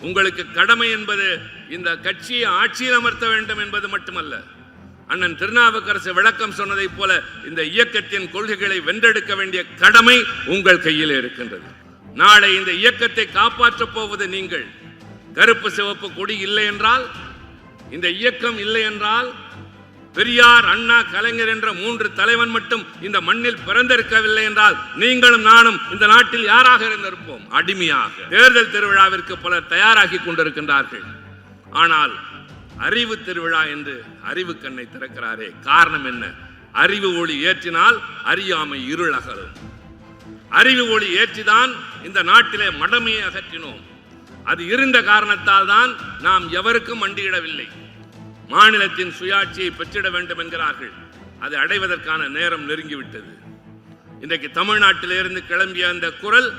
உங்களுக்கு கடமை என்பது இந்த கட்சியை ஆட்சியில் அமர்த்த வேண்டும் என்பது மட்டுமல்ல. அண்ணன் திருநாவுக்கரசு விளக்கம் சொன்னதை போல இந்த இயக்கத்தின் கொள்கைகளை வென்றெடுக்க வேண்டிய கடமை உங்கள் கையில் இருக்கின்றது. நாளை இந்த இயக்கத்தை காப்பாற்றப் போவது நீங்கள். கருப்பு சிவப்பு கொடி இல்லை என்றால், இந்த இயக்கம் இல்லை என்றால், பெரியார், அண்ணா, கலைஞர் என்ற 3 தலைவன் மட்டும் இந்த மண்ணில் பிறந்திருக்கவில்லை என்றால் நீங்களும் நானும் இந்த நாட்டில் யாராக இருந்திருப்போம்? அடிமையாக. தேர்தல் திருவிழாவிற்கு பலர் தயாராகி கொண்டிருக்கின்றார்கள். ஆனால் அறிவு திருவிழா என்று அறிவு கண்ணை திறக்கிறாரே, காரணம் என்ன? அறிவு ஒளி ஏற்றினால் அறியாமை இருள் அகலும். அறிவு ஒளி ஏற்றிதான் இந்த நாட்டிலே மடமையை அகற்றினோம். அது இருந்த காரணத்தால் தான் நாம் எவருக்கும் மண்டியிடவில்லை. மாநிலத்தின் சுயாட்சியை பெற்றிட வேண்டும் என்கிறார்கள். அதை அடைவதற்கான நேரம் நெருங்கிவிட்டது. இன்றைக்கு தமிழ்நாட்டிலிருந்து கிளம்பிய அந்த குரல்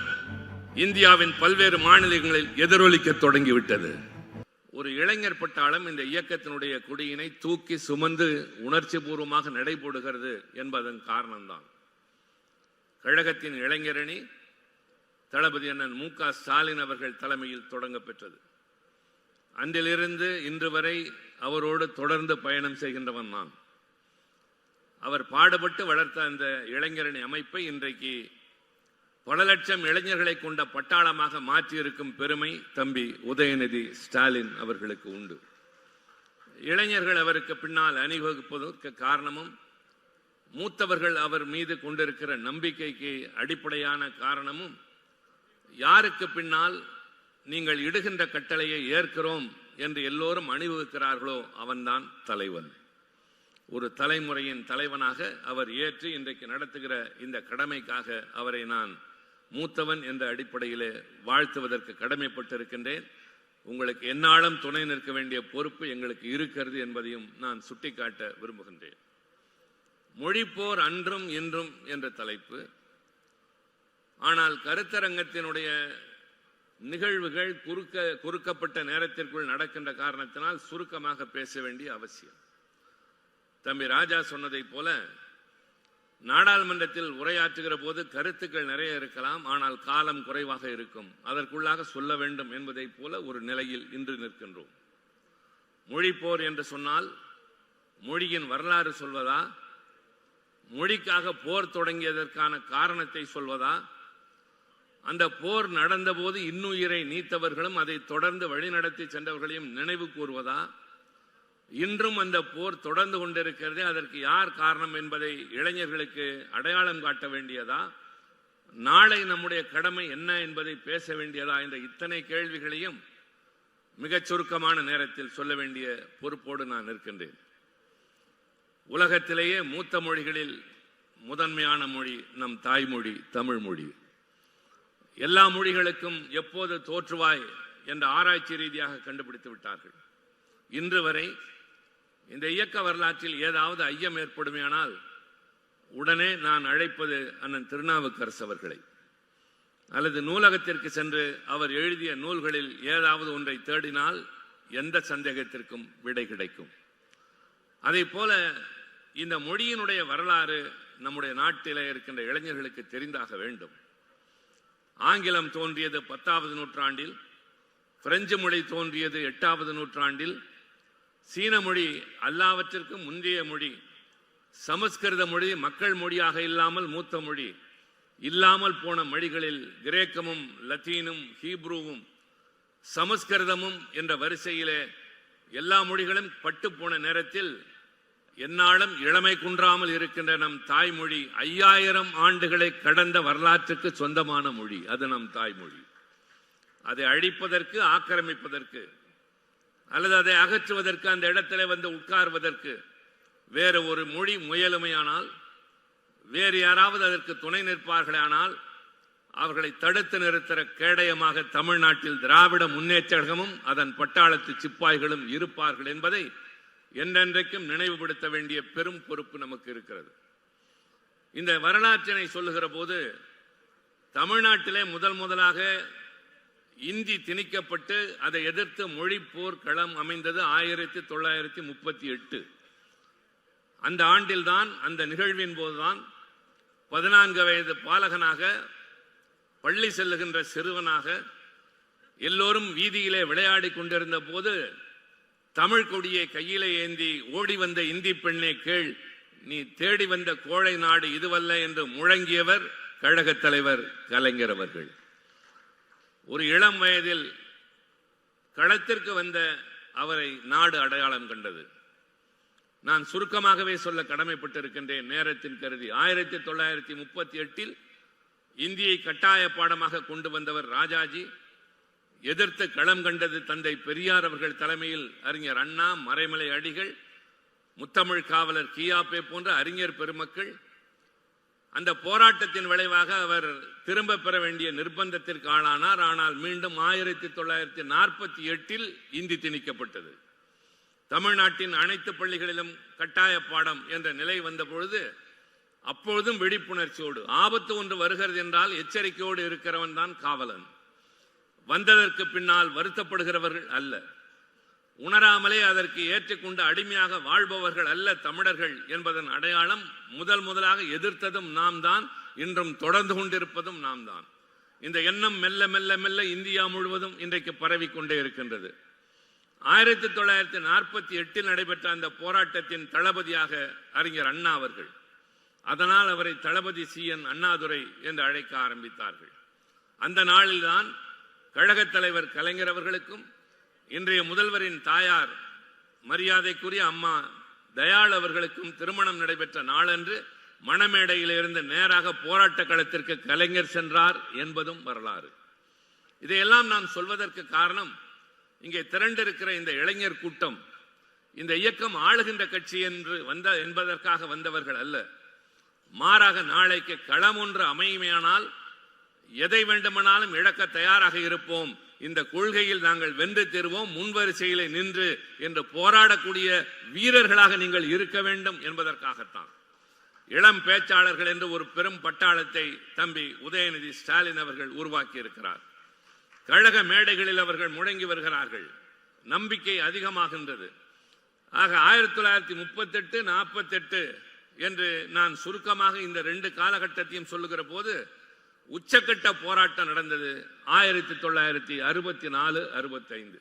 இந்தியாவின் பல்வேறு மாநிலங்களில் எதிரொலிக்க தொடங்கிவிட்டது. ஒரு இளைஞர் பட்டாளம் இந்த இயக்கத்தினுடைய கொடியினை தூக்கி சுமந்து உணர்ச்சி பூர்வமாக நடைபோடுகிறது என்பதன் காரணம்தான். கழகத்தின் இளைஞரணி தளபதி அண்ணன் மு.க. ஸ்டாலின் அவர்கள் தலைமையில் தொடங்க பெற்றது. அன்றிலிருந்து இன்று வரை அவரோடு தொடர்ந்து பயணம் செய்கின்றவன் நான். அவர் பாடுபட்டு வளர்த்த அந்த இளைஞரணி அமைப்பை இன்றைக்கு பல லட்சம் இளைஞர்களை கொண்ட பட்டாளமாக மாற்றியிருக்கும் பெருமை தம்பி உதயநிதி ஸ்டாலின் அவர்களுக்கு உண்டு. இளைஞர்கள் அவருக்கு பின்னால் அணிவகுப்பதற்கு காரணமும், மூத்தவர்கள் அவர் மீது கொண்டிருக்கிற நம்பிக்கைக்கு அடிப்படையான காரணமும், யாருக்கு பின்னால் நீங்கள் இடுகின்ற கட்டளையை ஏற்கிறோம் என்று எல்லோரும் அணிவகுக்கிறார்களோ அவன்தான் தலைவன். ஒரு தலைமுறையின் தலைவனாக அவர் ஏற்று இன்றைக்கு நடத்துகிற இந்த கடமைக்காக அவரை நான் மூத்தவன் என்ற அடிப்படையிலே வாழ்த்துவதற்கு கடமைப்பட்டிருக்கின்றேன். உங்களுக்கு எந்நாளும் துணை நிற்க வேண்டிய பொறுப்பு எங்களுக்கு இருக்கிறது என்பதையும் நான் சுட்டிக்காட்ட விரும்புகின்றேன். மொழிப்போர் அன்றும் இன்றும் என்ற தலைப்பு. ஆனால் கருத்தரங்கத்தினுடைய நிகழ்வுகள் குறுக்கப்பட்ட நேரத்திற்குள் நடக்கின்ற காரணத்தினால் சுருக்கமாக பேச வேண்டிய அவசியம். தம்பி ராஜா சொன்னதை போல நாடாளுமன்றத்தில் உரையாற்றுகிற போது கருத்துக்கள் நிறைய இருக்கலாம், ஆனால் காலம் குறைவாக இருக்கும். அதற்குள்ளாக சொல்ல வேண்டும் என்பதை போல ஒரு நிலையில் இன்று நிற்கின்றோம். மொழிப்போர் என்று சொன்னால் மொழியின் வரலாறு சொல்வதா, மொழிக்காக போர் தொடங்கியதற்கான காரணத்தை சொல்வதா, அந்த போர் நடந்தபோது இன்னுயிரை நீத்தவர்களும் அதை தொடர்ந்து வழிநடத்தி சென்றவர்களையும் நினைவு கூறுவதா, இன்றும் அந்த போர் தொடர்ந்து கொண்டிருக்கிறதே அதற்கு யார் காரணம் என்பதை இளைஞர்களுக்கு அடையாளம் காட்ட வேண்டியதா, நாளை நம்முடைய கடமை என்ன என்பதை பேச வேண்டியதா என்ற இத்தனை கேள்விகளையும் மிகச் சுருக்கமான நேரத்தில் சொல்ல வேண்டிய பொறுப்போடு நான் இருக்கின்றேன். உலகத்திலேயே மூத்த மொழிகளில் முதன்மையான மொழி நம் தாய்மொழி தமிழ் மொழி. எல்லா மொழிகளுக்கும் எப்போது தோற்றுவாய் என்ற ஆராய்ச்சி ரீதியாக கண்டுபிடித்து விட்டார்கள். இன்று வரை இந்த இயக்க வரலாற்றில் ஏதாவது ஐயம் ஏற்படுமையானால் உடனே நான் அழைப்பது அண்ணன் திருநாவுக்கரசு அவர்களை, அல்லது நூலகத்திற்கு சென்று அவர் எழுதிய நூல்களில் ஏதாவது ஒன்றை தேடினால் எந்த சந்தேகத்திற்கும் விடை கிடைக்கும். அதே போல இந்த மொழியினுடைய வரலாறு நம்முடைய நாட்டில் இருக்கின்ற இளைஞர்களுக்கு தெரிந்தாக வேண்டும். ஆங்கிலம் தோன்றியது 10வது நூற்றாண்டில், பிரெஞ்சு மொழி தோன்றியது 8வது நூற்றாண்டில், சீன மொழி எல்லாவற்றிற்கும் முந்தைய மொழி, சமஸ்கிருத மொழி மக்கள் மொழியாக இல்லாமல் மூத்த மொழி, இல்லாமல் போன மொழிகளில் கிரேக்கமும் லத்தீனும் ஹீப்ருவும் சமஸ்கிருதமும் என்ற வரிசையிலே எல்லா மொழிகளும் பட்டு போன நேரத்தில் எந்நாளும் இளமை குன்றாமல் இருக்கின்ற நம் தாய்மொழி 5000 ஆண்டுகளை கடந்த வரலாற்றுக்கு சொந்தமான மொழி. அது நம் தாய்மொழி. அதை அழிப்பதற்கு, ஆக்கிரமிப்பதற்கு அல்லது அதை அகற்றுவதற்கு, அந்த இடத்துல வந்து உட்கார்வதற்கு வேறு ஒரு மொழி முயலுமையானால், வேறு யாராவது அதற்கு துணை நிற்பார்களானால் அவர்களை தடுத்து நிறுத்துகிற கேடயமாக தமிழ்நாட்டில் திராவிட முன்னேற்ற கழகமும் அதன் பட்டாளத்து சிப்பாய்களும் இருப்பார்கள் என்பதை என்றென்றைக்கும் நினைவுபடுத்த வேண்டிய பெரும் பொறுப்பு நமக்கு இருக்கிறது. இந்த வரலாற்றினை சொல்லுகிற போது தமிழ்நாட்டிலே முதலாக இந்தி திணிக்கப்பட்டு அதை எதிர்த்து மொழி போர் களம் அமைந்தது 1938. அந்த ஆண்டில்தான், அந்த நிகழ்வின் போதுதான் 14 வயது பாலகனாக, பள்ளி செல்லுகின்ற சிறுவனாக எல்லோரும் வீதியிலே விளையாடி கொண்டிருந்த போது தமிழ் கொடியை கையிலே ஏந்தி ஓடி வந்த இந்தி பெண்ணை கேள், நீ தேடி வந்த கோழை நாடு இதுவல்ல என்று முழங்கியவர் கழகத் தலைவர் கலைஞர் அவர்கள். ஒரு இளம் வயதில் களத்திற்கு வந்த அவரை நாடு அடையாளம் கண்டது. நான் சுருக்கமாகவே சொல்ல கடமைப்பட்டிருக்கின்றேன் நேரத்தின் கருதி. 1938 இந்தியை கட்டாய பாடமாக கொண்டு வந்தவர் ராஜாஜி. எதிர்த்து களம் கண்டது தந்தை பெரியார் அவர்கள் தலைமையில் அறிஞர் அண்ணா, மறைமலை அடிகள், முத்தமிழ் காவலர் கியாப்பே போன்ற அறிஞர் பெருமக்கள். அந்த போராட்டத்தின் விளைவாக அவர் திரும்ப பெற வேண்டிய நிர்பந்தத்திற்கு ஆளானார். ஆனால் மீண்டும் 1948 இந்தி திணிக்கப்பட்டது. தமிழ்நாட்டின் அனைத்து பள்ளிகளிலும் கட்டாய பாடம் என்ற நிலை வந்த பொழுது அப்பொழுதும் விழிப்புணர்ச்சியோடு ஆபத்து ஒன்று வருகிறது என்றால் எச்சரிக்கையோடு இருக்கிறவன் தான் காவலன். வந்ததற்கு பின்னால் வருத்தப்படுகிறவர்கள் அல்ல, உணராமலே அதற்கு ஏற்றுக்கொண்டு அடிமையாக வாழ்பவர்கள் அல்ல தமிழர்கள் என்பதன் அடையாளம். முதலாக எதிர்த்ததும் நாம் தான், இன்றும் தொடர்ந்து கொண்டிருப்பதும் நாம் தான். இந்த எண்ணம் மெல்ல மெல்ல மெல்ல இந்தியா முழுவதும் இன்றைக்கு பரவிக்கொண்டே இருக்கின்றது. 1948 நடைபெற்ற அந்த போராட்டத்தின் தளபதியாக அறிஞர் அண்ணா அவர்கள். அதனால் அவரை தளபதி CN அண்ணாதுரை என்று அழைக்க ஆரம்பித்தார்கள். அந்த நாளில்தான் கழகத் தலைவர் கலைஞர் அவர்களுக்கும் இன்றைய முதல்வரின் தாயார் மரியாதைக்குரிய அம்மா தயாள் அவர்களுக்கும் திருமணம் நடைபெற்ற நாளன்று மணமேடையிலிருந்து நேராக போராட்ட களத்திற்கு கலைஞர் சென்றார் என்பதும் வரலாறு. இதையெல்லாம் நான் சொல்வதற்கு காரணம், இங்கே திரண்டிருக்கிற இந்த இளைஞர் கூட்டம் இந்த இயக்கம் ஆளுகின்ற கட்சி என்று என்பதற்காக வந்தவர்கள் அல்ல. மாறாக நாளைக்கு களம் ஒன்று அமையுமையானால் எதை வேண்டுமானாலும் இழக்க தயாராக இருப்போம், இந்த கொள்கையில் நாங்கள் வென்று தருவோம், முன்வரிசையிலே நின்று என்று போராடக்கூடிய வீரர்களாக நீங்கள் இருக்க வேண்டும் என்பதற்காகத்தான். இளம் பேச்சாளர்கள் என்று ஒரு பெரும் பட்டாளத்தை தம்பி உதயநிதி ஸ்டாலின் அவர்கள் உருவாக்கி இருக்கிறார். கழக மேடைகளில் அவர்கள் முழங்கி வருகிறார்கள். நம்பிக்கை அதிகமாகின்றது. ஆக 1938, 48 என்று நான் சுருக்கமாக இந்த 2 காலகட்டத்தையும் சொல்லுகிற போது உச்சக்கட்ட போராட்டம் நடந்தது 1964, 65.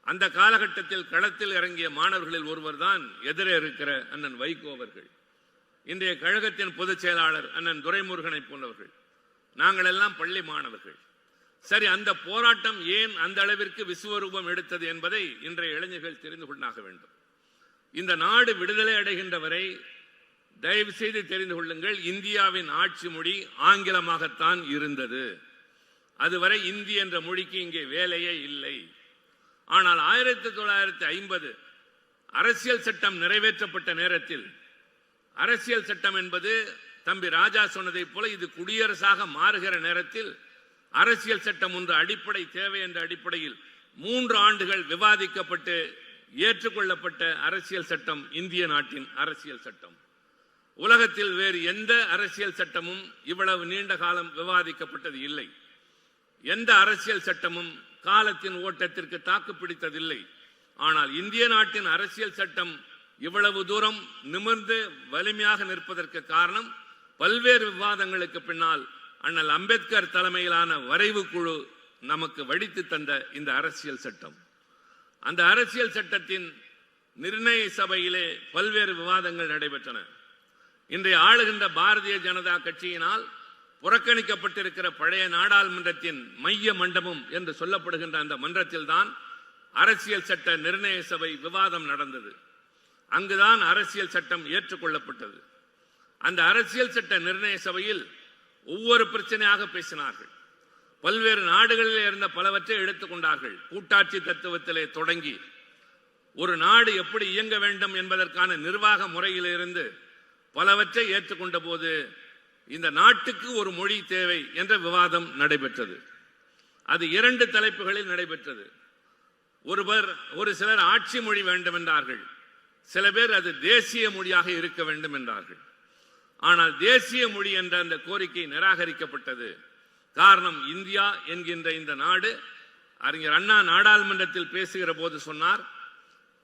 அந்த காலகட்டத்தில் களத்தில் இறங்கிய மாணவர்களில் ஒருவர் தான் எதிரே இருக்கிற அண்ணன் வைகோ அவர்கள், இன்றைய கழகத்தின் பொதுச் செயலாளர் அண்ணன் துரைமுருகனை போன்றவர்கள். நாங்கள் எல்லாம் பள்ளி மாணவர்கள். சரி, அந்த போராட்டம் ஏன் அந்த அளவிற்கு விசுவரூபம் எடுத்தது என்பதை இன்றைய இளைஞர்கள் தெரிந்து கொண்டாக வேண்டும். இந்த நாடு விடுதலை அடைகின்ற வரை தயவு செய்து தெரிந்து கொள்ளுங்கள், இந்தியாவின் ஆட்சி மொழி ஆங்கிலமாகத்தான் இருந்தது. அதுவரை இந்தி என்ற மொழிக்கு இங்கே வேலையே இல்லை. ஆனால் 1950 அரசியல் சட்டம் நிறைவேற்றப்பட்ட நேரத்தில், அரசியல் சட்டம் என்பது தம்பி ராஜா சொன்னதை போல இது குடியரசாக மாறுகிற நேரத்தில் அரசியல் சட்டம் ஒன்று அடிப்படை தேவை என்ற அடிப்படையில் 3 ஆண்டுகள் விவாதிக்கப்பட்டு ஏற்றுக்கொள்ளப்பட்ட அரசியல் சட்டம் இந்திய நாட்டின் அரசியல் சட்டம். உலகத்தில் வேறு எந்த அரசியல் சட்டமும் இவ்வளவு நீண்ட காலம் விவாதிக்கப்பட்டது இல்லை. எந்த அரசியல் சட்டமும் காலத்தின் ஓட்டத்திற்கு தாக்கு பிடித்ததில்லை. ஆனால் இந்திய நாட்டின் அரசியல் சட்டம் இவ்வளவு தூரம் நிமிர்ந்து வலிமையாக நிற்பதற்கு காரணம், பல்வேறு விவாதங்களுக்கு பின்னால் அண்ணல் அம்பேத்கர் தலைமையிலான வரைவு குழு நமக்கு வடித்து தந்த இந்த அரசியல் சட்டம். அந்த அரசியல் சட்டத்தின் நிர்ணய சபையிலே பல்வேறு விவாதங்கள் நடைபெற்றன. இன்றைய ஆளுகின்ற பாரதிய ஜனதா கட்சியினால் புறக்கணிக்கப்பட்டிருக்கிற பழைய நாடாளுமன்றத்தின் மைய மண்டபம் என்று சொல்லப்படுகின்ற அந்த மன்றத்தில் தான் அரசியல் சட்ட நிர்ணய சபை விவாதம் நடந்தது. அங்குதான் அரசியல் சட்டம் ஏற்றுக்கொள்ளப்பட்டது. அந்த அரசியல் சட்ட நிர்ணய சபையில் ஒவ்வொரு பிரச்சனையாக பேசினார்கள். பல்வேறு நாடுகளில் இருந்த பலவற்றை எடுத்துக்கொண்டார்கள். கூட்டாட்சி தத்துவத்திலே தொடங்கி ஒரு நாடு எப்படி இயங்க வேண்டும் என்பதற்கான நிர்வாக முறையிலிருந்து பலவற்றை ஏற்றுக்கொண்ட போது இந்த நாட்டுக்கு ஒரு மொழி தேவை என்ற விவாதம் நடைபெற்றது. அது 2 தலைப்புகளில் நடைபெற்றது. ஒரு சிலர் ஆட்சி மொழி வேண்டும் என்றார்கள். சில பேர் அது தேசிய மொழியாக இருக்க வேண்டும் என்றார்கள். ஆனால் தேசிய மொழி என்ற அந்த கோரிக்கை நிராகரிக்கப்பட்டது. காரணம், இந்தியா என்கின்ற இந்த நாடு, அறிஞர் அண்ணா நாடாளுமன்றத்தில் பேசுகிற போது சொன்னார்,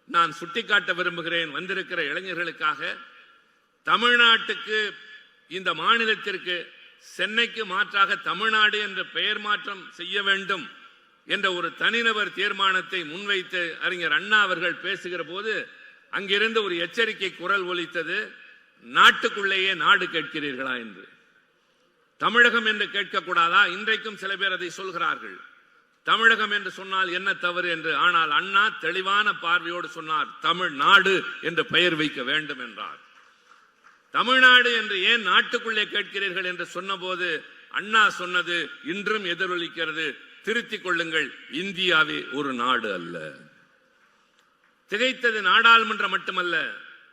நான் சுட்டிக்காட்ட விரும்புகிறேன் வந்திருக்கிற இளைஞர்களுக்காக, தமிழ்நாட்டுக்கு, இந்த மாநிலத்திற்கு சென்னைக்கு மாற்றாக தமிழ்நாடு என்ற பெயர் மாற்றம் செய்ய வேண்டும் என்ற ஒரு தனிநபர் தீர்மானத்தை முன்வைத்து அறிஞர் அண்ணா அவர்கள் பேசுகிற போது அங்கிருந்து ஒரு எச்சரிக்கை குரல் ஒலித்தது, நாட்டுக்குள்ளேயே நாடு கேட்கிறீர்களா என்று. தமிழகம் என்று கேட்கக்கூடாதா? இன்றைக்கும் சில பேர் அதை சொல்கிறார்கள். தமிழகம் என்று சொன்னால் என்ன தவறு என்று. ஆனால் அண்ணா தெளிவான பார்வையோடு சொன்னார், தமிழ்நாடு என்று பெயர் வைக்க வேண்டும் என்றார். தமிழ்நாடு என்று ஏன் நாட்டுக்குள்ளே கேட்கிறீர்கள் என்று சொன்னபோது அண்ணா சொன்னது இன்றும் எதிரொலிக்கிறது, திருத்திக் கொள்ளுங்கள், இந்தியாவே ஒரு நாடு அல்ல. திகைத்தது நாடாளுமன்றம் மட்டுமல்ல,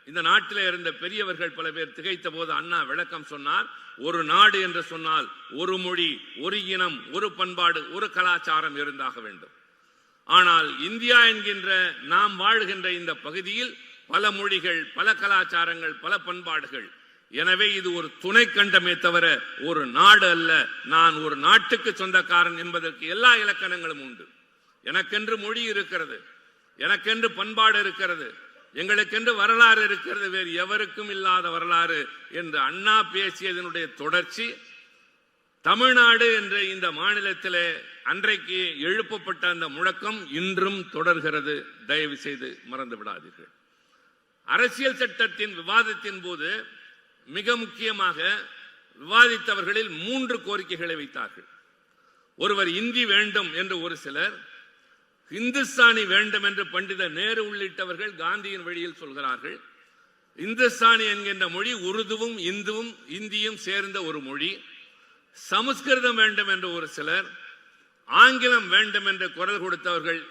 இந்த நாட்டில் இருந்த பெரியவர்கள் பல பேர் திகைத்த போது அண்ணா விளக்கம் சொன்னார். ஒரு நாடு என்று சொன்னால் ஒரு மொழி, ஒரு இனம், ஒரு பண்பாடு, ஒரு கலாச்சாரம் இருந்தாக வேண்டும். ஆனால் இந்தியா என்கின்ற நாம் வாழ்கின்ற இந்த பகுதியில் பல மொழிகள், பல கலாச்சாரங்கள், பல பண்பாடுகள். எனவே இது ஒரு துணை கண்டமே தவிர ஒரு நாடு அல்ல. நான் ஒரு நாட்டுக்கு சொந்தக்காரன் என்பதற்கு எல்லா இலக்கணங்களும் உண்டு. எனக்கென்று மொழி இருக்கிறது, எனக்கென்று பண்பாடு இருக்கிறது, எங்களுக்கென்று வரலாறு இருக்கிறது, வேறு எவருக்கும் இல்லாத வரலாறு என்று அண்ணா பேசியதனுடைய தொடர்ச்சி தமிழ்நாடு என்ற இந்த மாநிலத்திலே அன்றைக்கு எழுப்பப்பட்ட அந்த முழக்கம் இன்றும் தொடர்கிறது. தயவு செய்து மறந்து விடாதீர்கள். அரசியல் சட்டத்தின் விவாதத்தின் போது மிக முக்கியமாக விவாதித்தவர்களில் 3 கோரிக்கைகளை வைத்தார்கள். ஒருவர் இந்தி வேண்டும் என்று ஒரு சிலர், இந்துஸ்தானி வேண்டும் என்று பண்டித நேரு உள்ளிட்டவர்கள் காந்தியின் வழியில் சொல்கிறார்கள். இந்துஸ்தானி என்கின்ற மொழி உருதுவும் இந்துவும் இந்தியும் சேர்ந்த ஒரு மொழி. சமஸ்கிருதம் வேண்டும் என்று ஒரு சிலர், ஆங்கிலம் வேண்டும் என்று குரல் கொடுத்தவர்கள்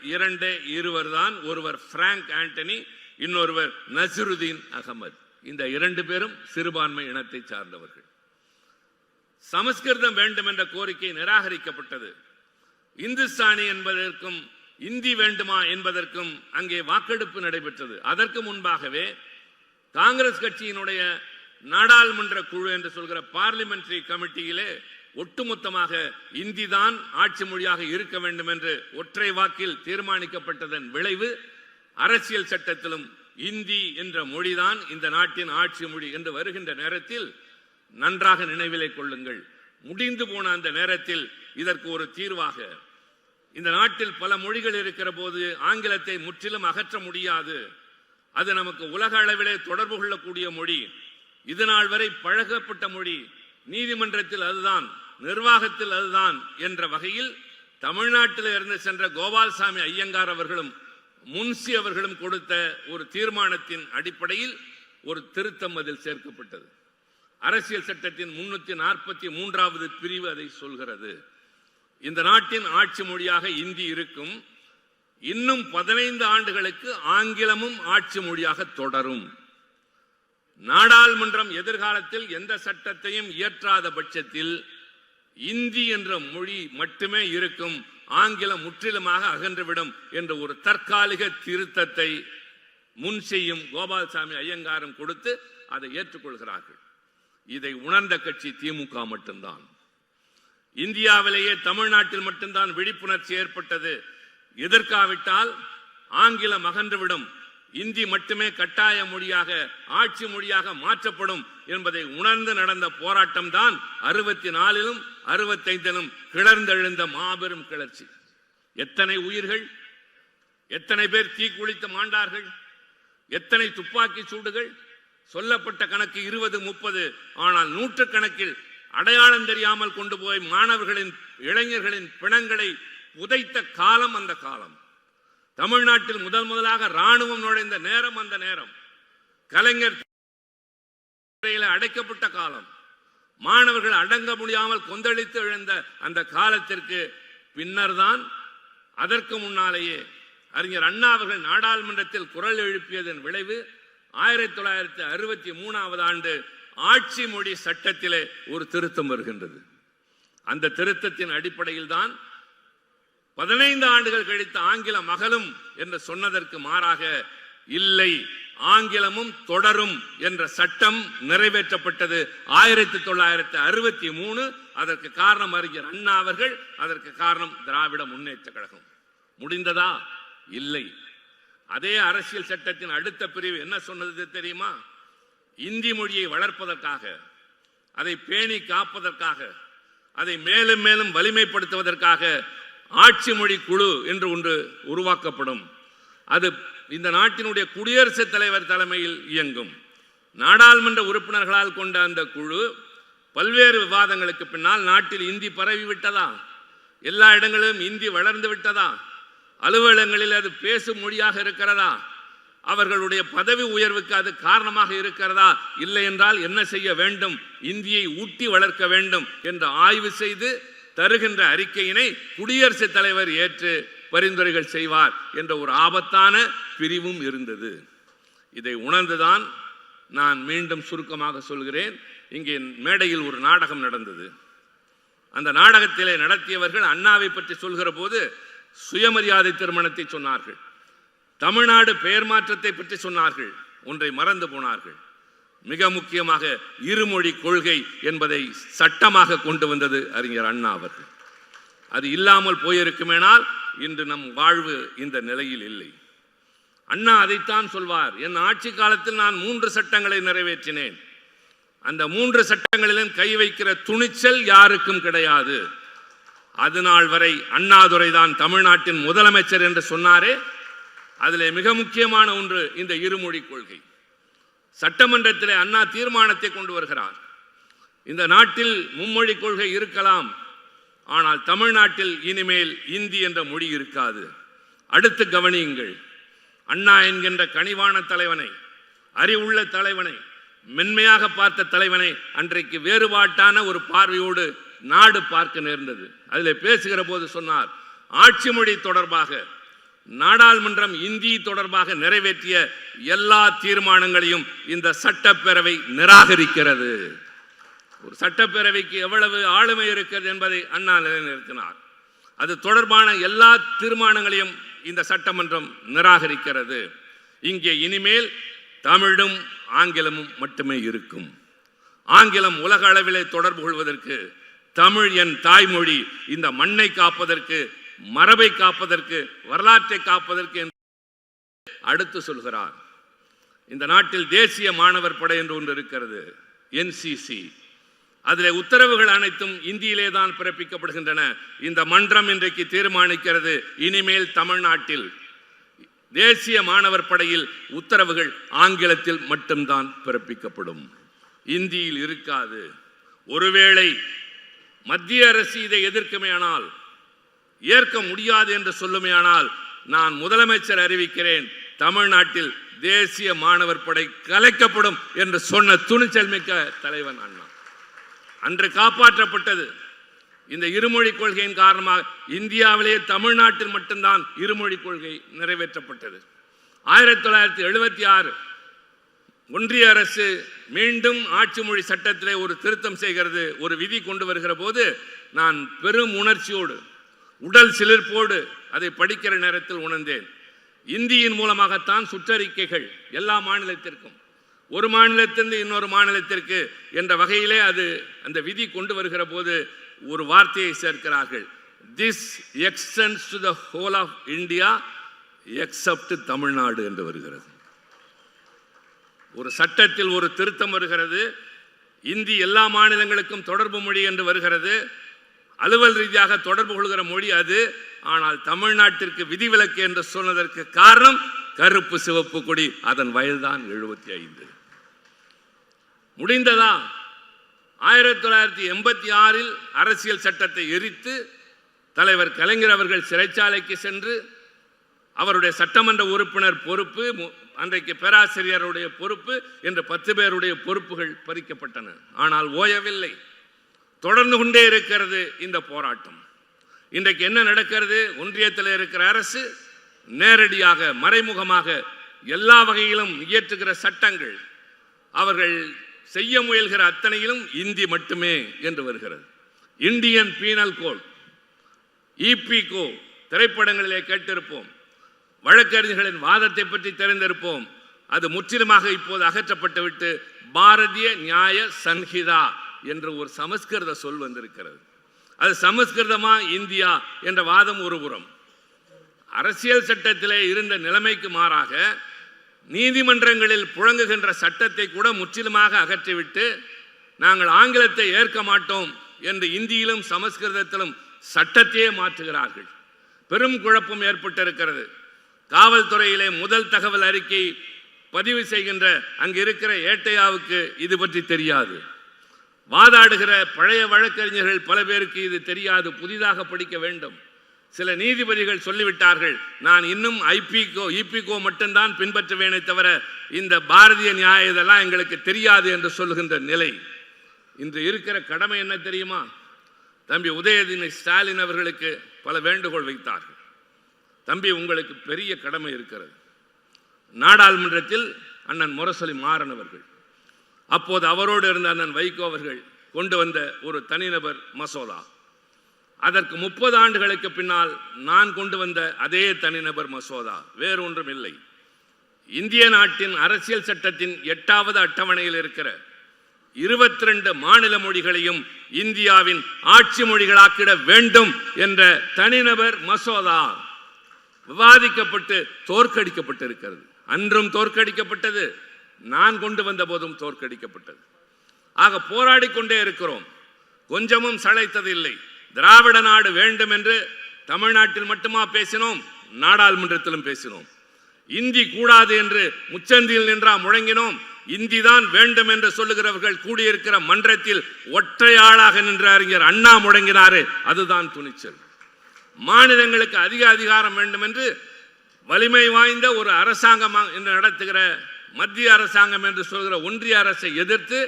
இருவர் தான். ஒருவர் பிராங்க் ஆண்டனி, இன்னொருவர் நசிருதீன் அகமது. இந்த 2 பேரும் சிறுபான்மை இனத்தை சார்ந்தவர்கள். சமஸ்கிருதம் வேண்டும் என்ற கோரிக்கை நிராகரிக்கப்பட்டது. இந்துஸ்தானி என்பதற்கும் இந்தி வேண்டுமா என்பதற்கும் அங்கே வாக்கெடுப்பு நடைபெற்றது. அதற்கு முன்பாகவே காங்கிரஸ் கட்சியினுடைய நாடாளுமன்ற குழு என்று சொல்கிற பார்லிமெண்டரி கமிட்டியிலே ஒட்டுமொத்தமாக இந்தி தான் ஆட்சி மொழியாக இருக்க வேண்டும் என்று ஒற்றை வாக்கில் தீர்மானிக்கப்பட்டதன் விளைவு அரசியல் சட்டத்திலும் இந்தி என்ற மொழிதான் இந்த நாட்டின் ஆட்சி மொழி என்று வருகின்ற நேரத்தில் நன்றாக நினைவிலே கொள்ளுங்கள். முடிந்து போன அந்த நேரத்தில் இதற்கு ஒரு தீர்வாக, இந்த நாட்டில் பல மொழிகள் இருக்கிற போது ஆங்கிலத்தை முற்றிலும் அகற்ற முடியாது, அது நமக்கு உலக அளவிலே தொடர்பு கொள்ளக்கூடிய மொழி, இதுநாள் வரை பழகப்பட்ட மொழி, நீதிமன்றத்தில் அதுதான், நிர்வாகத்தில் அதுதான் என்ற வகையில் தமிழ்நாட்டில் இருந்து சென்ற கோபால்சாமி ஐயங்கார் அவர்களும் முன்சி அவர்களும் கொடுத்த ஒரு தீர்மானத்தின் அடிப்படையில் ஒரு திருத்தம் அதில் சேர்க்கப்பட்டது. அரசியல் சட்டத்தின் 343வது பிரிவு அதை சொல்கிறது. இந்த நாட்டின் ஆட்சி மொழியாக இந்தி இருக்கும். இன்னும் 15 ஆண்டுகளுக்கு ஆங்கிலமும் ஆட்சி மொழியாக தொடரும். நாடாளுமன்றம் எதிர்காலத்தில் எந்த சட்டத்தையும் இயற்றாத பட்சத்தில் இந்தி என்ற மொழி மட்டுமே இருக்கும், ஆங்கிலம் முற்றிலுமாக அகன்றுவிடும் என்ற ஒரு தற்காலிக திருத்தத்தை முன்சியும் கோபால்சாமி ஐயங்காரும் கொடுத்து அதை ஏற்றுக்கொள்கிறார்கள். இதை உணர்ந்த கட்சி திமுக மட்டும்தான். இந்தியாவிலேயே தமிழ்நாட்டில் மட்டும்தான் விழிப்புணர்ச்சி ஏற்பட்டது. எதிர்க்காவிட்டால் ஆங்கிலம் அகன்றுவிடும், இந்தி மட்டுமே கட்டாய மொழியாக ஆட்சி மொழியாக மாற்றப்படும் என்பதை உணர்ந்து நடந்த போராட்டம் தான் 64லும் 65லும் கிளர்ந்தெழுந்த மாபெரும் கிளர்ச்சி. எத்தனை உயிர்கள், எத்தனை பேர் தீக்குளித்து மாண்டார்கள், எத்தனை துப்பாக்கி சூடுகள், சொல்லப்பட்ட கணக்கு 20-30, ஆனால் நூற்றுக்கணக்கில் அடையாளம் தெரியாமல் கொண்டு போய் மாணவர்களின் இளைஞர்களின் பிணங்களை புதைத்த காலம் அந்த காலம். தமிழ்நாட்டில் முதலாக ராணுவம் நுழைந்த நேரம் அந்த நேரம். கலைஞர் அடைக்கப்பட்ட காலம். மாணவர்கள் அடங்க முடியாமல் கொந்தளித்து எழுந்த அந்த காலத்திற்கு பின்னர் தான், அதற்கு முன்னாலேயே அறிஞர் அண்ணா அவர்கள் நாடாளுமன்றத்தில் குரல் எழுப்பியதன் விளைவு 1963வது ஆண்டு ஆட்சி மொழி சட்டத்திலே ஒரு திருத்தம் வருகின்றது. அந்த திருத்தத்தின் அடிப்படையில் தான் 15 ஆண்டுகள் கழித்து ஆங்கிலம் அகலும் என்று சொன்னதற்கு மாறாக இல்லை, ஆங்கிலமும் தொடரும் என்ற சட்டம் நிறைவேற்றப்பட்டது 1963. அதற்கு காரணம் அறிஞர் அண்ணா அவர்கள், அதற்கு காரணம் திராவிட முன்னேற்ற கழகம். முடிந்ததா? இல்லை. அதே அரசியல் சட்டத்தின் அடுத்த பிரிவு என்ன சொன்னது தெரியுமா? இந்தி மொழியை வளர்ப்பதற்காக, அதை பேணி காப்பதற்காக, அதை மேலும் மேலும் வலிமைப்படுத்துவதற்காக ஆட்சி மொழி குழு என்று ஒன்று உருவாக்கப்படும். அது இந்த நாட்டினுடைய குடியரசுத் தலைவர் தலைமையில் இயங்கும். நாடாளுமன்ற உறுப்பினர்களால் கொண்ட அந்த குழு பல்வேறு விவாதங்களுக்கு பின்னால் நாட்டில் இந்தி பரவி விட்டதா, எல்லா இடங்களிலும் இந்தி வளர்ந்து விட்டதா, அலுவலகங்களில் அது பேசும் மொழியாக இருக்கிறதா, அவர்களுடைய பதவி உயர்வுக்கு அது காரணமாக இருக்கிறதா, இல்லை என்றால் என்ன செய்ய வேண்டும், இந்தியை ஊட்டி வளர்க்க வேண்டும் என்று ஆய்வு செய்து தருகின்ற அறிக்கையினை குடியரசுத் தலைவர் ஏற்று பரிந்துரைகள் செய்வார் என்ற ஒரு ஆபத்தான பிரிவும் இருந்தது. இதை உணர்ந்துதான் நான் மீண்டும் சுருக்கமாக சொல்கிறேன். இங்கே மேடையில் ஒரு நாடகம் நடந்தது. அந்த நாடகத்திலே நடத்தியவர்கள் அண்ணாவை பற்றி சொல்கிற போது சுயமரியாதை திருமணத்தை சொன்னார்கள், தமிழ்நாடு பெயர் மாற்றத்தை பற்றி சொன்னார்கள். ஒன்றை மறந்து போனார்கள். மிக முக்கியமாக இருமொழி கொள்கை என்பதை சட்டமாக கொண்டு வந்தது அறிஞர் அண்ணா அவர்கள். அது இல்லாமல் போயிருக்குமேனால் இன்று நம் வாழ்வு இந்த நிலையில் இல்லை. அண்ணா அதைத்தான் சொல்வார், என் ஆட்சி காலத்தில் நான் 3 சட்டங்களை நிறைவேற்றினேன். அந்த 3 சட்டங்களிலும் கை வைக்கிற துணிச்சல் யாருக்கும் கிடையாது. அதுநாள் வரை அண்ணாதுரை தான் தமிழ்நாட்டின் முதலமைச்சர் என்று சொன்னாரே, அதிலே மிக முக்கியமான ஒன்று இந்த இருமொழி கொள்கை. சட்டமன்றத்திலே அண்ணா தீர்மானத்தை கொண்டு வருகிறார். இந்த நாட்டில் மும்மொழி கொள்கை இருக்கலாம், ஆனால் தமிழ்நாட்டில் இனிமேல் இந்தி என்ற மொழி இருக்காது. அடுத்து கவனியுங்கள், அண்ணா என்கின்ற கனிவான தலைவனை, அறிவுள்ள தலைவனை, மென்மையாக பார்த்த தலைவனை அன்றைக்கு வேறுபாட்டான ஒரு பார்வையோடு நாடு பார்க்க நேர்ந்தது. அதில் பேசுகிற போது சொன்னார், ஆட்சி மொழி தொடர்பாக நாடாளுமன்றம் இந்தி தொடர்பாக நிறைவேற்றிய எல்லா தீர்மானங்களையும் இந்த சட்டப்பேரவை நிராகரிக்கிறது. ஒரு சட்டப்பேரவைக்கு எவ்வளவு ஆளுமை இருக்கிறது என்பதை அண்ணா நிலைநிறுத்தினார். அது தொடர்பான எல்லா தீர்மானங்களையும் இந்த சட்டமன்றம் நிராகரிக்கிறது. இங்கே இனிமேல் தமிழும் ஆங்கிலமும் மட்டுமே இருக்கும். ஆங்கிலம் உலக அளவிலே தொடர்பு கொள்வதற்கு, தமிழ் என் தாய்மொழி இந்த மண்ணை காப்பதற்கு, மரபை காப்பதற்கு, வரலாற்றை காப்பதற்கு அடுத்து சொல்கிறார். இந்த நாட்டில் தேசிய மாணவர் படை என்று ஒன்று இருக்கிறது, NCC. அதில் உத்தரவுகள் அனைத்தும் இந்தியிலே தான் பிறப்பிக்கப்படுகின்றன. இந்த மன்றம் இன்றைக்கு தீர்மானிக்கிறது, இனிமேல் தமிழ்நாட்டில் தேசிய மாணவர் படையில் உத்தரவுகள் ஆங்கிலத்தில் மட்டும்தான் பிறப்பிக்கப்படும், இந்தியில் இருக்காது. ஒருவேளை மத்திய அரசு இதை எதிர்க்குமேயானால், ஏற்க முடியாது என்று சொல்லுமேயானால், நான் முதலமைச்சர் அறிவிக்கிறேன், தமிழ்நாட்டில் தேசிய மாணவர் படை கலைக்கப்படும் என்று சொன்ன துணிச்சல் மிக்க தலைவன் அண்ணா. அன்று காப்பாற்றப்பட்டது. இந்த இருமொழி கொள்கையின் காரணமாக இந்தியாவிலேயே தமிழ்நாட்டில் மட்டும்தான் இருமொழி கொள்கை நிறைவேற்றப்பட்டது. 1976 ஒன்றிய அரசு மீண்டும் ஆட்சி மொழி சட்டத்திலே ஒரு திருத்தம் செய்கிறது, ஒரு விதி கொண்டு வருகிற போது நான் பெரும் உணர்ச்சியோடு, உடல் சிலிர்ப்போடு அதை படிக்கிற நேரத்தில் உணர்ந்தேன். இந்தியின் மூலமாகத்தான் சுற்றறிக்கைகள் எல்லா மாநிலத்திற்கும், ஒரு மாநிலத்திலிருந்து இன்னொரு மாநிலத்திற்கு என்ற வகையிலே அது அந்த விதி கொண்டு வருகிற போது ஒரு வார்த்தையை சேர்க்கிறார்கள், this extends to the whole of India except Tamil Nadu என்று வருகிறது. ஒரு சட்டத்தில் ஒரு திருத்தம் வருகிறது, இந்தி எல்லா மாநிலங்களுக்கும் தொடர்பு மொழி என்று வருகிறது, அலுவல் ரீதியாக தொடர்பு கொள்கிற மொழி அது. ஆனால் தமிழ்நாட்டிற்கு விதிவிலக்கு என்று சொன்னதற்கு காரணம் கருப்பு சிவப்பு கொடி, அதன் வயதுதான் 75. முடிந்ததா? 1986 அரசியல் சட்டத்தை எரித்து தலைவர் கலைஞர் அவர்கள் சிறைச்சாலைக்கு சென்று அவருடைய சட்டமன்ற உறுப்பினர் பொறுப்பு, அன்றைக்கு பேராசிரியருடைய பொறுப்பு என்று 10 பேருடைய பொறுப்புகள் பறிக்கப்பட்டன. ஆனால் ஓயவில்லை, தொடர்ந்து கொண்டே இருக்கிறது இந்த போராட்டம். இன்றைக்கு என்ன நடக்கிறது? ஒன்றியத்தில் இருக்கிற அரசு நேரடியாக மறைமுகமாக எல்லா வகையிலும் இயற்றுகிற சட்டங்கள், அவர்கள் செய்ய முயல்கிற அத்தனையிலும் இந்தி மட்டுமே என்று வருகிறது. இந்தியன் பீனல் கோட், EPCO திரைப்படங்களிலே கேட்டிருப்போம், வழக்கறிஞர்களின் வாதத்தை பற்றி தெரிந்திருப்போம். அது முற்றிலுமாக இப்போது அகற்றப்பட்டுவிட்டு பாரதிய நியாய சன்ஹிதா என்று ஒரு சமஸ்கிருத சொல் வந்திருக்கிறது. அது சமஸ்கிருதமா இந்தியா என்ற வாதம் ஒருபுறம். அரசியல் சட்டத்திலே இருந்த நிலைமைக்கு மாறாக நீதிமன்றங்களில் புழங்குகின்ற சட்டத்தை கூட முற்றிலுமாக அகற்றிவிட்டு நாங்கள் ஆங்கிலத்தை ஏற்க மாட்டோம் என்று இந்தியிலும் சமஸ்கிருதத்திலும் சட்டத்தையே மாற்றுகிறார்கள். பெரும் குழப்பம் ஏற்பட்டிருக்கிறது. காவல்துறையிலே முதல் தகவல் அறிக்கை பதிவு செய்கின்ற அங்கு இருக்கிற ஏட்டையாவுக்கு இது பற்றி தெரியாது. வாதாடுகிற பழைய வழக்கறிஞர்கள் பல பேருக்கு இது தெரியாது, புதிதாக படிக்க வேண்டும். சில நீதிபதிகள் சொல்லிவிட்டார்கள், நான் இன்னும் இபிகோ மட்டும்தான் பின்பற்றுவேனே தவிர இந்த பாரதிய நியாய இதெல்லாம் எங்களுக்கு தெரியாது என்று சொல்லுகின்ற நிலை. இன்று இருக்கிற கடமை என்ன தெரியுமா? தம்பி உதயநிதி ஸ்டாலின் அவர்களுக்கு பல வேண்டுகோள் வைத்தார்கள். தம்பி, உங்களுக்கு பெரிய கடமை இருக்கிறது. நாடாளுமன்றத்தில் அண்ணன் முரசொலி மாறன் அவர்கள், அப்போது அவரோடு இருந்த அண்ணன் வைகோ அவர்கள் கொண்டு வந்த ஒரு தனிநபர் மசோதா, அதற்கு 30 ஆண்டுகளுக்கு பின்னால் நான் கொண்டு வந்த அதே தனிநபர் மசோதா வேறு ஒன்றும் இல்லை. இந்திய நாட்டின் அரசியல் சட்டத்தின் 8வது அட்டவணையில் இருக்கிற 22 மாநில மொழிகளையும் இந்தியாவின் ஆட்சி மொழிகளாக்கிட வேண்டும் என்ற தனிநபர் மசோதா விவாதிக்கப்பட்டு தோற்கடிக்கப்பட்டிருக்கிறது. அன்றும் தோற்கடிக்கப்பட்டது, நான் கொண்டு வந்த போதும் தோற்கடிக்கப்பட்டது. ஆக போராடி கொண்டே இருக்கிறோம், கொஞ்சமும் சளைத்ததில்லை. திராவிட நாடு வேண்டும் என்று தமிழ்நாட்டில் மட்டுமா பேசினோம், நாடாளுமன்றத்திலும் பேசினோம். இந்தி கூடாது என்று முச்சந்தியில் நின்றா முழங்கினோம். இந்தி தான் வேண்டும் என்று சொல்லுகிறவர்கள் கூடியிருக்கிற மன்றத்தில் ஒற்றையாளாக நின்ற அறிஞர் அண்ணா முழங்கினாரே, அதுதான் துணிச்சல். மாநிலங்களுக்கு அதிக அதிகாரம் வேண்டும் என்று வலிமை வாய்ந்த ஒரு அரசாங்கம் என்று நடத்துகிற மத்திய அரசாங்கம் என்று சொல்கிற ஒன்றிய அரசை எதிர்த்து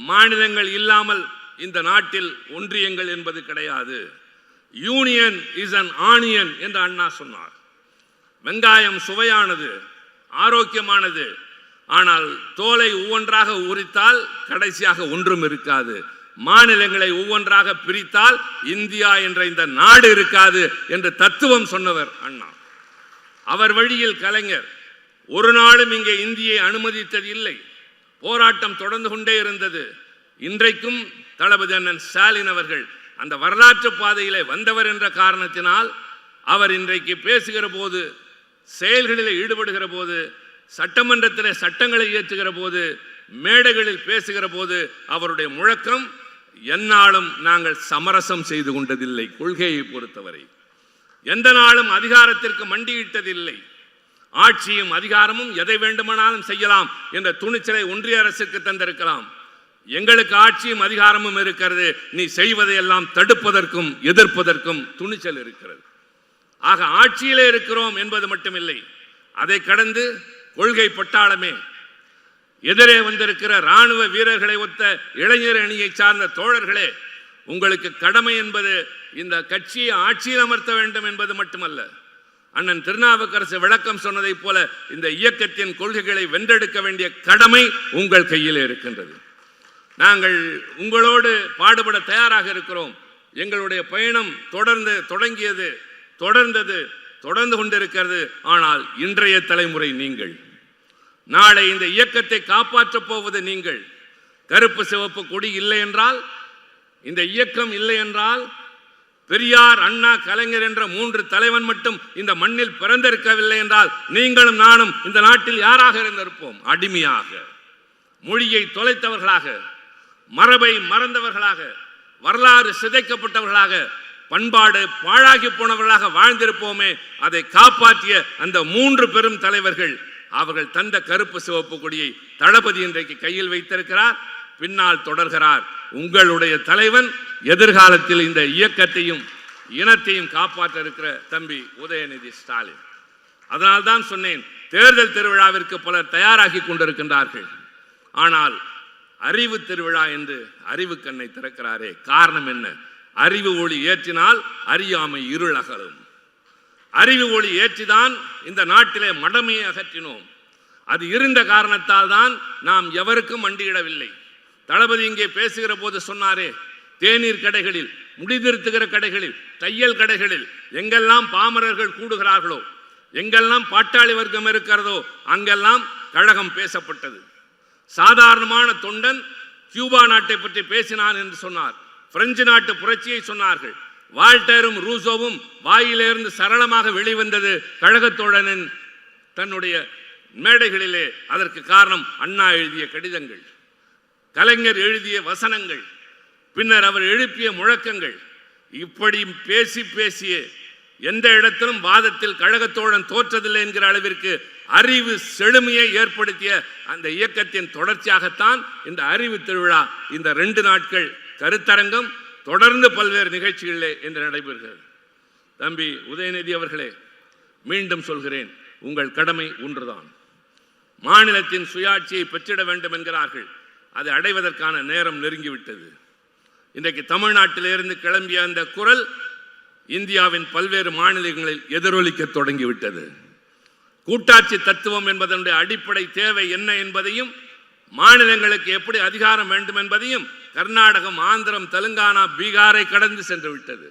மாநிலங்கள் இல்லாமல் இந்த நாட்டில் ஒன்றியங்கள் என்பது கிடையாது. யூனியன் இஸ் அன் ஆனியன் என்று அண்ணா சொன்னார். வெங்காயம் சுவையானது, ஆரோக்கியமானது, ஆனால் தோலை ஒவ்வொன்றாக உரித்தால் கடைசியாக ஒன்றும் இருக்காது. மாநிலங்களை ஒவ்வொன்றாக பிரித்தால் இந்தியா என்ற இந்த நாடு இருக்காது என்று தத்துவம் சொன்னவர் அண்ணா. அவர் வழியில் கலைஞர் ஒரு நாளும் இங்கே இந்தியை அனுமதித்தது இல்லை. போராட்டம் தொடர்ந்து கொண்டே இருந்தது. இன்றைக்கும் தளபதி அண்ணன் ஸ்டாலின் அவர்கள் அந்த வரலாற்று பாதையிலே வந்தவர் என்ற காரணத்தினால் அவர் இன்றைக்கு பேசுகிற போது, செயல்களில் ஈடுபடுகிற போது, சட்டமன்றத்திலே சட்டங்களை இயற்றுகிற போது, மேடைகளில் பேசுகிற போது அவருடைய முழக்கம், எந்நாளும் நாங்கள் சமரசம் செய்து கொண்டதில்லை. கொள்கையை பொறுத்தவரை எந்த நாளும் அதிகாரத்திற்கு மண்டியிட்டதில்லை. ஆட்சியும் அதிகாரமும் எதை வேண்டுமானாலும் செய்யலாம் என்ற துணிச்சலை ஒன்றிய அரசுக்கு தந்திருக்கலாம். எங்களுக்கு ஆட்சியும் அதிகாரமும் இருக்கிறது, நீ செய்வதையெல்லாம் தடுப்பதற்கும் எதிர்ப்பதற்கும் துணிச்சல் இருக்கிறது. ஆக ஆட்சியிலே இருக்கிறோம் என்பது மட்டுமில்லை, அதை கடந்து கொள்கை பட்டாளமே, எதிரே வந்திருக்கிற இராணுவ வீரர்களை ஒத்த இளைஞர் அணியை சார்ந்த தோழர்களே, உங்களுக்கு கடமை என்பது இந்த கட்சியை ஆட்சியில் அமர்த்த வேண்டும் என்பது மட்டுமல்ல. அண்ணன் திருநாவுக்கரசு விளக்கம் சொன்னதை போல இந்த இயக்கத்தின் கொள்கைகளை வென்றெடுக்க வேண்டிய கடமை உங்கள் கையில் இருக்கின்றது. நாங்கள் உங்களோடு பாடுபட தயாராக இருக்கிறோம். எங்களுடைய பயணம் தொடங்கியது, தொடர்ந்து கொண்டிருக்கிறது. ஆனால் இன்றைய தலைமுறை நீங்கள், நாளை இந்த இயக்கத்தை காப்பாற்றப் போவது நீங்கள். கருப்பு சிவப்பு கொடி இல்லை என்றால், இந்த இயக்கம் இல்லை என்றால், பெரியார், அண்ணா, கலைஞர் என்ற 3 தலைவன் மட்டும் இந்த மண்ணில் பிறந்திருக்கவில்லை என்றால் நீங்களும் நானும் இந்த நாட்டில் யாராக இருந்திருப்போம்? அடிமையாக, மொழியை தொலைத்தவர்களாக, மரபை மறந்தவர்களாக, வரலாறு சிதைக்கப்பட்டவர்களாக, பண்பாடு பாழாகி போனவர்களாக வாழ்ந்திருப்போமே. அதை காப்பாற்றிய அந்த 3 பெரும் தலைவர்கள், அவர்கள் தந்த கருப்பு சிவப்பு கொடியை தளபதி இன்றைக்கு கையில் வைத்திருக்கிறார், பின்னால் தொடர்கிறார். உங்களுடைய தலைவன் எதிர்காலத்தில் இந்த இயக்கத்தையும் இனத்தையும் காப்பாற்ற இருக்கிற தம்பி உதயநிதி ஸ்டாலின். அதனால்தான் சொன்னேன், தேர்தல் திருவிழாவிற்கு பலர் தயாராகி கொண்டிருக்கின்றார்கள். ஆனால் அறிவு திருவிழா என்று அறிவு கண்ணை திறக்கிறாரே, காரணம் என்ன? அறிவு ஒளி ஏற்றினால் அறியாமை இருள் அகலும். அறிவு ஒளி ஏற்றிதான் இந்த நாட்டிலே மடமையை அகற்றினோம். அது இருந்த காரணத்தால் தான் நாம் எவருக்கும் மண்டியிடவில்லை. தளபதி இங்கே பேசுகிற போது சொன்னாரே, தேநீர் கடைகளில், முடிதிருத்துகிற கடைகளில், தையல் கடைகளில் எங்கெல்லாம் பாமரர்கள் கூடுகிறார்களோ, எங்கெல்லாம் பாட்டாளி வர்க்கம் இருக்கிறதோ அங்கெல்லாம் கழகம் பேசப்பட்டது. சாதாரணமான தொண்டன் கியூபா நாட்டை பற்றி பேசினான் என்று சொன்னார். பிரெஞ்சு நாட்டு புரட்சியை சொன்னார்கள். வால்டரும் ரூசோவும் வாயிலிருந்து சரளமாக வெளிவந்தது கழகத்தோழனின் தன்னுடைய மேடைகளிலே. அதற்கு காரணம் அண்ணா எழுதிய கடிதங்கள், கலைஞர் எழுதிய வசனங்கள், பின்னர் அவர் எழுப்பிய முழக்கங்கள். இப்படி பேசிய எந்த இடத்திலும் வாதத்தில் கழகத்தோழன் தோற்றதில்லை என்கிற அளவிற்கு அறிவு செழுமையை ஏற்படுத்திய அந்த இயக்கத்தின் தொடர்ச்சியாகத்தான் இந்த அறிவு திருவிழா, இந்த 2 நாட்கள் கருத்தரங்கம், தொடர்ந்து பல்வேறு நிகழ்ச்சிகளிலே என்று நடைபெறுகிறது. தம்பி உதயநிதி அவர்களே, மீண்டும் சொல்கிறேன், உங்கள் கடமை ஒன்றுதான். மாநிலத்தின் சுயாட்சியை பெற்றிட வேண்டும் என்கிறார்கள். அதை அடைவதற்கான நேரம் நெருங்கிவிட்டது. இன்றைக்கு தமிழ்நாட்டிலிருந்து கிளம்பிய அந்த குரல் இந்தியாவின் பல்வேறு மாநிலங்களில் எதிரொலிக்க தொடங்கிவிட்டது. கூட்டாட்சி தத்துவம் என்பதனுடைய அடிப்படை தேவை என்ன என்பதையும், மாநிலங்களுக்கு எப்படி அதிகாரம் வேண்டும் என்பதையும் கர்நாடகம், ஆந்திரம், தெலுங்கானா, பீகாரை கடந்து சென்று விட்டது.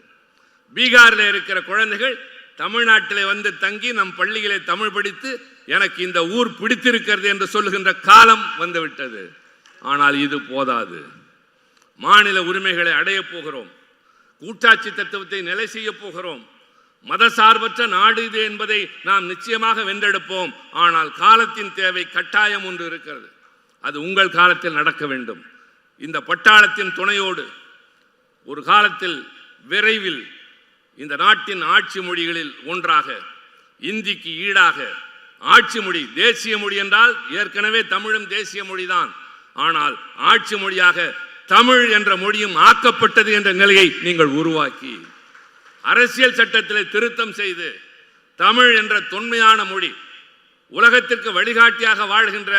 பீகாரில் இருக்கிற குழந்தைகள் தமிழ்நாட்டிலே வந்து தங்கி நம் பள்ளிகளை தமிழ் படித்து எனக்கு இந்த ஊர் பிடித்திருக்கிறது என்று சொல்லுகின்ற காலம் வந்துவிட்டது. ஆனால் இது போதாது. மாநில உரிமைகளை அடைய போகிறோம். கூட்டாட்சி தத்துவத்தை நிலை செய்ய போகிறோம். மதசார்பற்ற நாடு இது என்பதை நாம் நிச்சயமாக வென்றெடுப்போம். ஆனால் காலத்தின் தேவை கட்டாயம் ஒன்று இருக்கிறது. அது உங்கள் காலத்தில் நடக்க வேண்டும். இந்த பட்டாளத்தின் துணையோடு ஒரு காலத்தில் விரைவில் இந்த நாட்டின் ஆட்சி மொழிகளில் ஒன்றாக இந்திக்கு ஈடாக ஆட்சி மொழி, தேசிய மொழி என்றால் ஏற்கனவே தமிழும் தேசிய மொழிதான். ஆனால் ஆட்சி மொழியாக தமிழ் என்ற மொழியும் ஆக்கப்பட்டது என்ற நிலையை நீங்கள் உருவாக்கி, அரசியல் சட்டத்தில் திருத்தம் செய்து தமிழ் என்ற தொன்மையான மொழி, உலகத்திற்கு வழிகாட்டியாக வாழ்கின்ற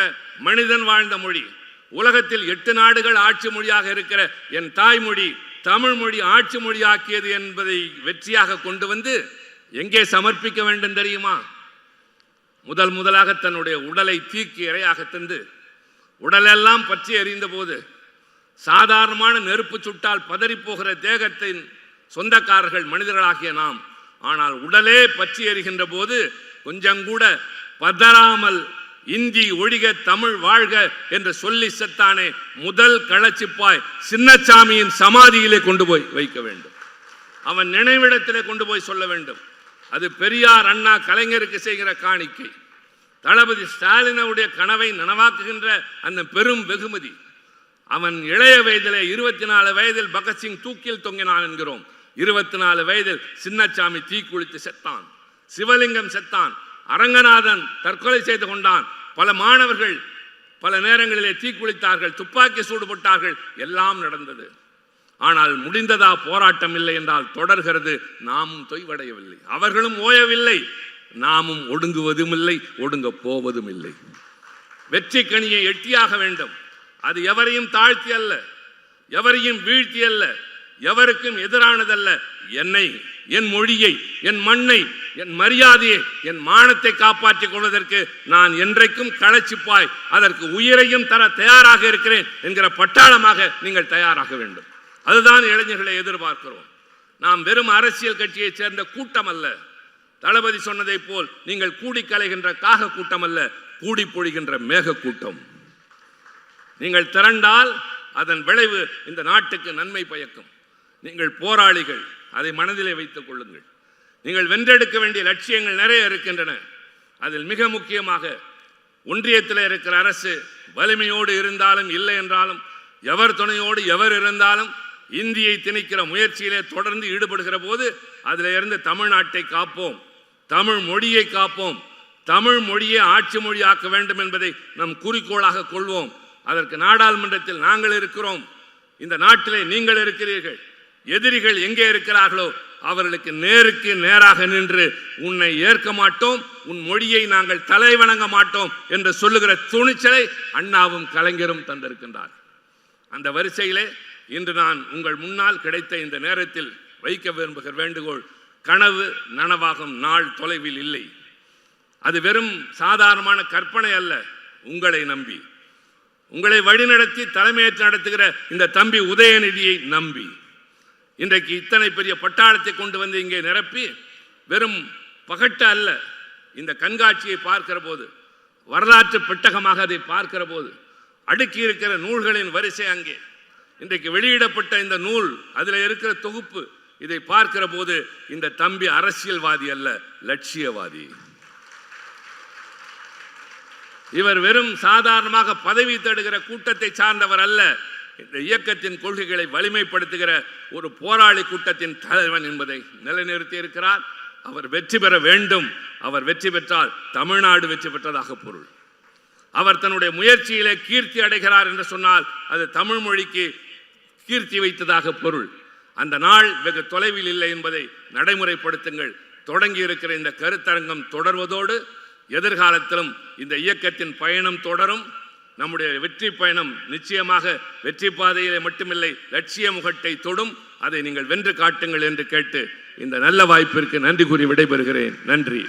மனிதன் வாழ்ந்த மொழி, உலகத்தில் 8 நாடுகள் ஆட்சி மொழியாக இருக்கிற என் தாய்மொழி தமிழ் மொழி ஆட்சி மொழி ஆக்கியது என்பதை வெற்றியாக கொண்டு வந்து எங்கே சமர்ப்பிக்க வேண்டும் தெரியுமா? முதலாக தன்னுடைய உடலை தீக்கு இரையாக தந்து உடலெல்லாம் பற்றி எறிந்த போது சாதாரணமான நெருப்பு சுட்டால் பதறி போகிற தேகத்தின் சொந்தக்காரர்கள் மனிதர்களாகிய நாம். ஆனால் உடலே பற்றி எறிகின்ற போது கொஞ்சம் கூட பதறாமல் இந்தி ஒழிக தமிழ் வாழ்க என்று சொல்லி செத்தானே முதல் களச்சிப்பாய் சின்னசாமியின் சமாதியிலே கொண்டு போய் வைக்க வேண்டும். அவன் நினைவிடத்திலே கொண்டு போய் சொல்ல வேண்டும். அது பெரியார், அண்ணா, கலைஞருக்கு செய்கிற காணிக்கை. தளபதி ஸ்டாலினுடைய கனவை நனவாக்குகின்ற அந்த பெரும் வெகுமதி. அவன் இளைய வயதிலே 24 வயதில் பகத்சிங் தூக்கில் தொங்கினான் என்கிறோம். 24 வயதில் சின்னசாமி தீக்குளித்து செத்தான். சிவலிங்கம் செத்தான். அரங்கநாதன் தற்கொலை செய்து கொண்டான். பல மாணவர்கள் பல நேரங்களிலே தீக்குளித்தார்கள், துப்பாக்கி சூடுபட்டார்கள். எல்லாம் நடந்தது. ஆனால் முடிந்ததா போராட்டம்? இல்லை என்றால் தொடர்கிறது. நாமும் தொய்வடையவில்லை, அவர்களும் ஓயவில்லை, நாமும் ஒடுங்குவதும் இல்லை, ஒடுங்க போவதும் இல்லை. வெற்றி கனியை எட்டியாக வேண்டும். அது எவரையும் தாழ்த்தி அல்ல, எவரையும் வீழ்த்தி அல்ல, எவருக்கும் எதிரானதல்ல. என்னை, என் மொழியை, என் மண்ணை, என் மரியாதையை, என் மானத்தை காப்பாற்றிக் கொள்வதற்கு நான் என்றைக்கும் களச்சிப்பாய், அதற்கு உயிரையும் தர தயாராக இருக்கிறேன் என்கிற பட்டாளமாக நீங்கள் தயாராக வேண்டும். அதுதான் இளைஞர்களை எதிர்பார்க்கிறோம். நாம் வெறும் அரசியல் கட்சியைச் சேர்ந்த கூட்டம் அல்ல. தளபதி சொன்னதை போல் நீங்கள் கூடி கலைகின்ற காக கூட்டம் அல்ல, கூடி பொழிகின்ற மேக கூட்டம். நீங்கள் திரண்டால் அதன் விளைவு இந்த நாட்டுக்கு நன்மை பயக்கும். நீங்கள் போராளிகள், அதை மனதிலே வைத்துக் கொள்ளுங்கள். நீங்கள் வென்றெடுக்க வேண்டிய லட்சியங்கள் நிறைய இருக்கின்றன. அதில் மிக முக்கியமாக ஒன்றியத்தில் இருக்கிற அரசு வலிமையோடு இருந்தாலும் இல்லை என்றாலும், எவர் துணையோடு எவர் இருந்தாலும் இந்தியை திணிக்கிற முயற்சியிலே தொடர்ந்து ஈடுபடுகிற போது அதில் இருந்து தமிழ்நாட்டை காப்போம், தமிழ் மொழியை காப்போம், தமிழ் மொழியை ஆட்சி மொழியாக்க வேண்டும் என்பதை நம் குறிக்கோளாக கொள்வோம். அதற்கு நாடாளுமன்றத்தில் நாங்கள் இருக்கிறோம், இந்த நாட்டிலே நீங்கள் இருக்கிறீர்கள். எதிரிகள் எங்கே இருக்கிறார்களோ அவர்களுக்கு நேருக்கு நேராக நின்று உன்னை ஏற்க மாட்டோம், உன் மொழியை நாங்கள் தலை வணங்க மாட்டோம் என்று சொல்லுகிற துணிச்சலை அண்ணாவும் கலைஞரும் தந்திருக்கின்றார். அந்த வரிசையிலே இன்று நான் உங்கள் முன்னால் கிடைத்த இந்த நேரத்தில் வைக்க விரும்புகிற வேண்டுகோள், கனவு நனவாகும் நாள் தொலைவில் இல்லை. அது வெறும் சாதாரணமான கற்பனை அல்ல. உங்களை நம்பி, உங்களை வழிநடத்தி தலைமையேற்று நடத்துகிற இந்த தம்பி உதயநிதியை நம்பி இன்றைக்கு இத்தனை பெரிய பட்டாளத்தை கொண்டு வந்து இங்கே நிரப்பி, வெறும் பகட்ட அல்ல, இந்த கண்காட்சியை பார்க்கிற போது, வரலாற்று பெட்டகமாக அதை பார்க்கிற போது, அடுக்கி இருக்கிற நூல்களின் வரிசை அங்கே, இன்றைக்கு வெளியிடப்பட்ட இந்த நூல், அதில் இருக்கிற தொகுப்பு, இதை பார்க்கிற போது இந்த தம்பி அரசியல்வாதி அல்ல, லட்சியவாதி. இவர் வெறும் சாதாரணமாக பதவி தேடுகிற கூட்டத்தை சார்ந்தவர் அல்ல. இந்த இயக்கத்தின் கொள்கைகளை வலிமைப்படுத்துகிற ஒரு போராளி கூட்டத்தின் தலைவன் என்பதை நிலைநிறுத்தி இருக்கிறார். அவர் வெற்றி பெற வேண்டும். அவர் வெற்றி பெற்றால் தமிழ்நாடு வெற்றி பெற்றதாக பொருள். அவர் தன்னுடைய முயற்சியிலே கீர்த்தி அடைகிறார் என்று சொன்னால் அது தமிழ் மொழிக்கு கீர்த்தி வைத்ததாக பொருள். அந்த நாள் வெகு தொலைவில் இல்லை என்பதை நடைமுறைப்படுத்துங்கள். தொடங்கி இருக்கிற இந்த கருத்தரங்கம் தொடர்வதோடு எதிர்காலத்திலும் இந்த இயக்கத்தின் பயணம் தொடரும். நம்முடைய வெற்றி பயணம் நிச்சயமாக வெற்றி பாதையிலே மட்டுமில்லை, லட்சிய முகட்டை தொடும். அதை நீங்கள் வென்று காட்டுங்கள் என்று கேட்டு இந்த நல்ல வாய்ப்பிற்கு நன்றி கூறி விடைபெறுகிறேன். நன்றி.